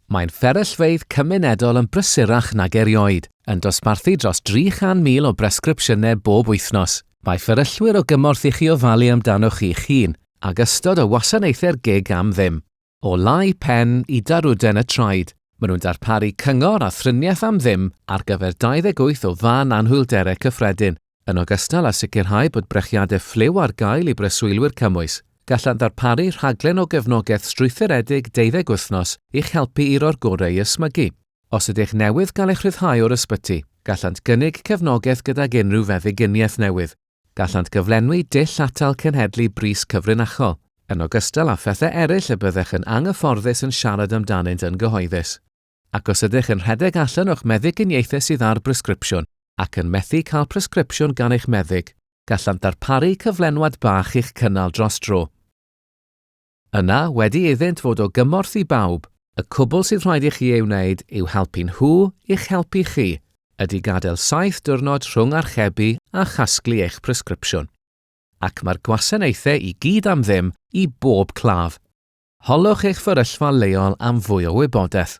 Mae'n fferyllfeydd cymunedol yn brysurach nag erioed, yn dosbarthu dros 300,000 o bresgripsiynau bob wythnos. Mae fferyllwyr o gymorth i chi ofalu amdanoch chi'ch hun, ag ystod o wasanaethau'r gig am ddim. O lau pen i darwden y traed, maen nhw'n darparu cyngor a thriniaeth am ddim ar gyfer 28 o fan anhwylderau cyffredin, yn ogystal â sicrhau bod brechiadau ffliw ar gael i breswylwyr cymwys. Gallant ddarparu rhaglen o gefnogaeth strwythuredig 12 wythnos i'ch helpu i'r gorau i ysmygu. Os ydych newydd gael eich rhyddhau o'r ysbyty, gallant gynnig cefnogaeth gydag unrhyw feddyginiaeth newydd. Gallant gyflenwi dull atal cenhedlu bris cyfrinachol, yn ogystal â phethau eraill y byddech yn anghyfforddus yn siarad amdanynt yn gyhoeddus. Ac os ydych yn rhedeg allan o'ch meddyginiaethau sydd ar bresgripsiwn ac yn methu cael presgripsiwn gan eich meddyg, gallant darparu cyflenwad bach i'ch cynnal dros dro. Yna wedi iddynt fod o gymorth i bawb, y cwbl sydd rhaid i chi ei wneud yw helpu nhw i'ch helpu chi, ydy gadael 7 diwrnod rhwng archebu a chasglu eich presgripsiwn. Ac mae'r gwasanaethau i gyd am ddim i bob claf. Holwch eich fferyllfa leol am fwy o wybodaeth.